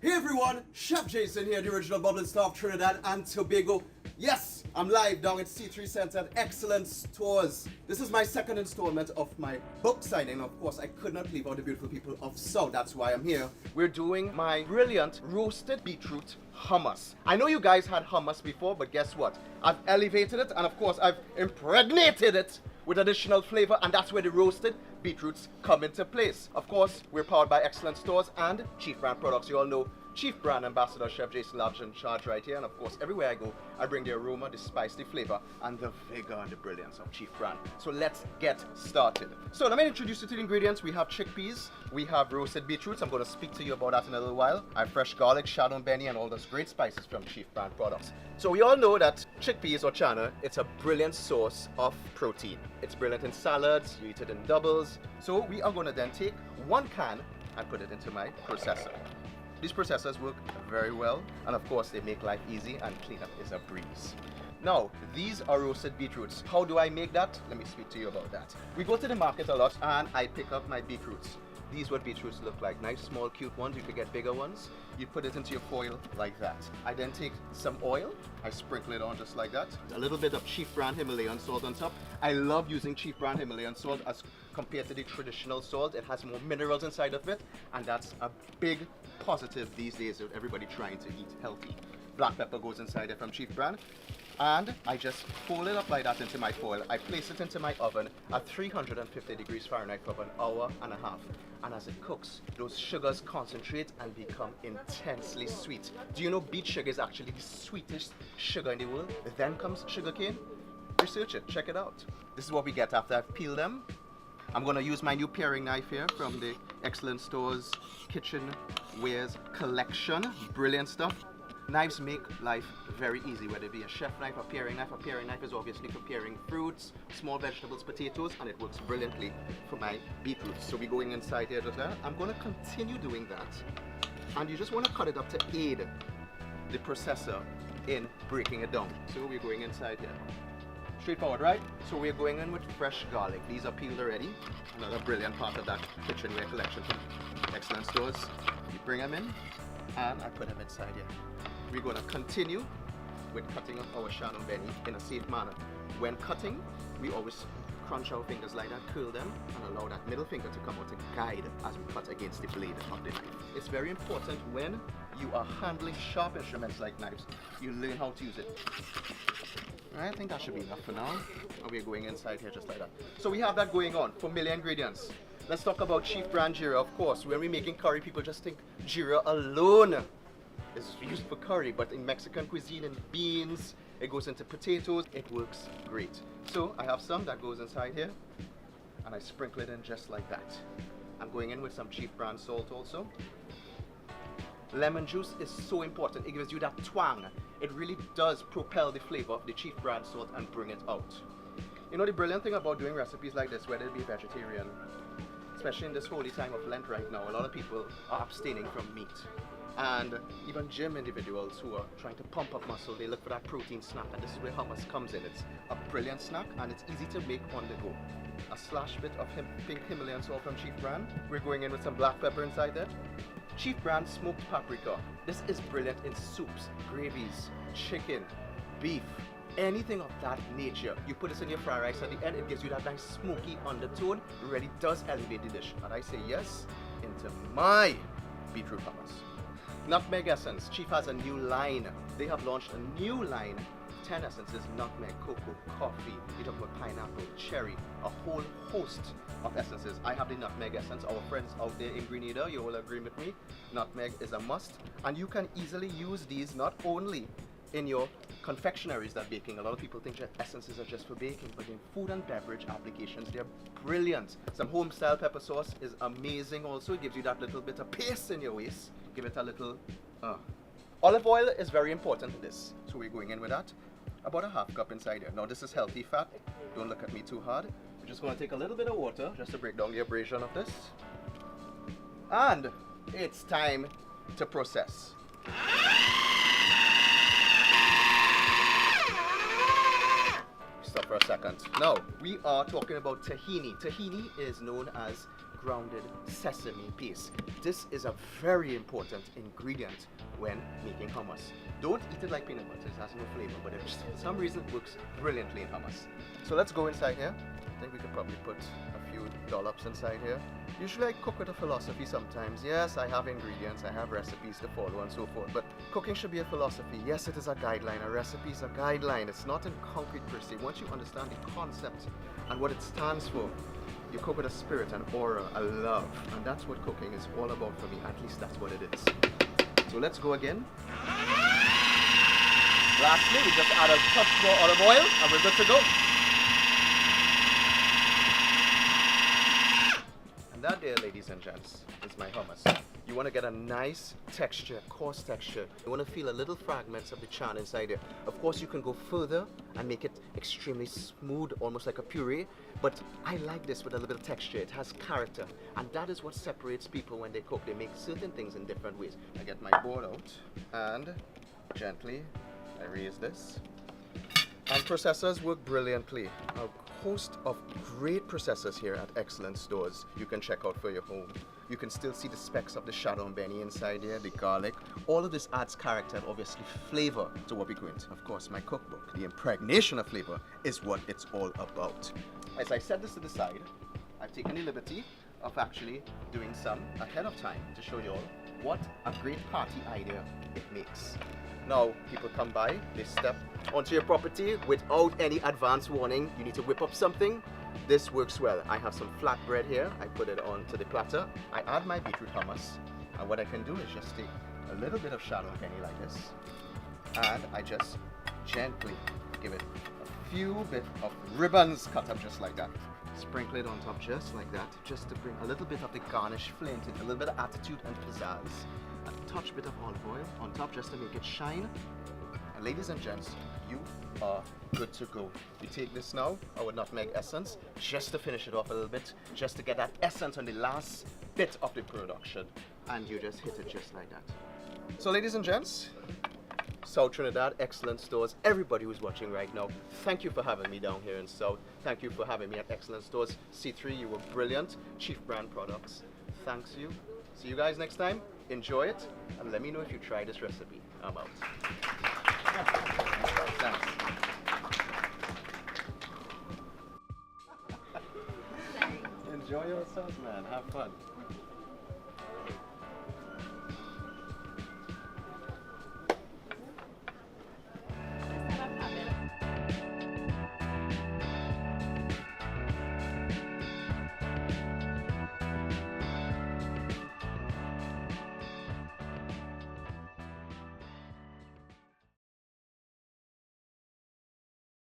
Hey everyone, Chef Jason here, the original bubbling star of Trinidad and Tobago. Yes, I'm live down at C3 Center at Excellent Stores. This is my second installment of my book signing. Of course, I could not leave out the beautiful people of South. That's why I'm here. We're doing my brilliant roasted beetroot hummus. I know you guys had hummus before, but guess what? I've elevated it, and of course, I've impregnated it with additional flavor, and that's where the roasted beetroots come into place. Of course, we're powered by Excellent Stores and Chief Brand Products. You all know Chief Brand Ambassador Chef Jason Labs in charge right here, and of course, everywhere I go, I bring the aroma, the spice, the flavor, and the vigor and the brilliance of Chief Brand. So let's get started. So let me introduce you to the ingredients. We have chickpeas, we have roasted beetroots. I'm going to speak to you about that in a little while. I have fresh garlic, shadow benny, and all those great spices from Chief Brand Products. So we all know that chickpeas or chana, it's a brilliant source of protein. It's brilliant in salads, you eat it in doubles. So we are going to then take 1 can and put it into my processor. These processors work very well, and of course they make life easy, and cleanup is a breeze. Now, these are roasted beetroots. How do I make that? Let me speak to you about that. We go to the market a lot and I pick up my beetroots. These what beetroots look like. Nice, small, cute ones. You could get bigger ones. You put it into your foil like that. I then take some oil. I sprinkle it on just like that. A little bit of Chief Brand Himalayan salt on top. I love using Chief Brand Himalayan salt as compared to the traditional salt. It has more minerals inside of it, and that's a big positive these days with everybody trying to eat healthy. Black pepper goes inside it from Chief Brand. And I just fold it up like that into my foil. I place it into my oven at 350 degrees Fahrenheit for about 1.5 hours. And as it cooks, those sugars concentrate and become intensely sweet. Do you know beet sugar is actually the sweetest sugar in the world? Then comes sugarcane. Research it, check it out. This is what we get after I've peeled them. I'm going to use my new paring knife here from the Excellent Stores Kitchen Wares collection. Brilliant stuff. Knives make life very easy, whether it be a chef knife, a paring knife. A paring knife is obviously for paring fruits, small vegetables, potatoes, and it works brilliantly for my beetroots. So we're going inside here just like that. I'm going to continue doing that, and you just want to cut it up to aid the processor in breaking it down. So we're going inside here. Straightforward, right? So we're going in with fresh garlic. These are peeled already. Another brilliant part of that kitchenware collection from Excellent Stores. You bring them in, and I put them inside here. We're going to continue with cutting up our shadow benny in a safe manner. When cutting, we always crunch our fingers like that, curl them, and allow that middle finger to come out and guide as we cut against the blade of the knife. It's very important when you are handling sharp instruments like knives, you learn how to use it. I think that should be enough for now. And we're going inside here just like that. So we have that going on. Familiar ingredients. Let's talk about Chief Brand Jeera. Of course, when we're making curry, people just think Jeera alone is used for curry, but in Mexican cuisine, in beans, it goes into potatoes. It works great. So I have some that goes inside here, and I sprinkle it in just like that. I'm going in with some Chief Brand salt also. Lemon juice is so important. It gives you that twang. It really does propel the flavor of the Chief Brand salt and bring it out. You know, the brilliant thing about doing recipes like this, whether it be vegetarian, especially in this holy time of Lent right now, a lot of people are abstaining from meat. And even gym individuals who are trying to pump up muscle, they look for that protein snack, and this is where hummus comes in. It's a brilliant snack, and it's easy to make on the go. A slash bit of pink Himalayan salt from Chief Brand. We're going in with some black pepper inside there. Chief Brand smoked paprika. This is brilliant in soups, gravies, chicken, beef, anything of that nature. You put this in your fried rice at the end, it gives you that nice smoky undertone. It really does elevate the dish. And I say yes into my beetroot hummus. Nutmeg essence. Chief has a new line. They have launched a new line. 10 essences: nutmeg, cocoa, coffee. You talk about pineapple, cherry, a whole host of essences. I have the nutmeg essence. Our friends out there in Grenada, you will agree with me. Nutmeg is a must, and you can easily use these not only in your confectionaries that baking. A lot of people think that essences are just for baking, but in food and beverage applications, they're brilliant. Some home style pepper sauce is amazing also. It gives you that little bit of paste in your waist. Give it a little Olive oil is very important in this, so we're going in with that. About a half cup inside here. Now this is healthy fat. Don't look at me too hard. We're just going to take a little bit of water just to break down the abrasion of this. And it's time to process. Stop for a second. Now, we are talking about tahini. Tahini is known as grounded sesame paste. This is a very important ingredient when making hummus. Don't eat it like peanut butter, it has no flavor, but for some reason it works brilliantly in hummus. So let's go inside here. I think we could probably put a few dollops inside here. Usually I cook with a philosophy sometimes. Yes, I have ingredients, I have recipes to follow and so forth, but cooking should be a philosophy. Yes, it is a guideline. A recipe is a guideline. It's not in concrete per se. Once you understand the concept and what it stands for, you cook with a spirit, an aura, a love, and that's what cooking is all about for me. At least that's what it is. So let's go again. Lastly, we just add a touch more olive oil and we're good to go. And that there, ladies and gents, is my hummus. You want to get a nice texture, coarse texture. You want to feel a little fragments of the chan inside there. Of course, you can go further and make it extremely smooth, almost like a puree. But I like this with a little bit of texture. It has character. And that is what separates people when they cook. They make certain things in different ways. I get my board out and gently I raise this. And processors work brilliantly. A host of great processors here at Excellent Stores you can check out for your home. You can still see the specks of the shadow and benny inside here, the garlic. All of this adds character and obviously flavor to what we're going to. Of course, my cookbook, The Impregnation of Flavour, is what it's all about. As I set this to the side, I've taken the liberty of actually doing some ahead of time to show you all what a great party idea it makes. Now, people come by, they step onto your property without any advance warning. You need to whip up something. This works well. I have some flatbread here. I put it onto the platter. I add my beetroot hummus. And what I can do is just take a little bit of shadow penny like this. And I just gently give it a few bit of ribbons cut up just like that. Sprinkle it on top just like that, just to bring a little bit of the garnish flame to it, a little bit of attitude and pizzazz. A touch bit of olive oil on top just to make it shine. And ladies and gents, you are good to go. You take this now, our nutmeg essence, just to finish it off a little bit, just to get that essence on the last bit of the production. And you just hit it just like that. So ladies and gents, South Trinidad, Excellent Stores, everybody who's watching right now, thank you for having me down here in South. Thank you for having me at Excellent Stores. C3, you were brilliant. Chief Brand Products, thanks you. See you guys next time. Enjoy it, and let me know if you try this recipe. I'm out. Thanks. Enjoy yourself, man. Have fun.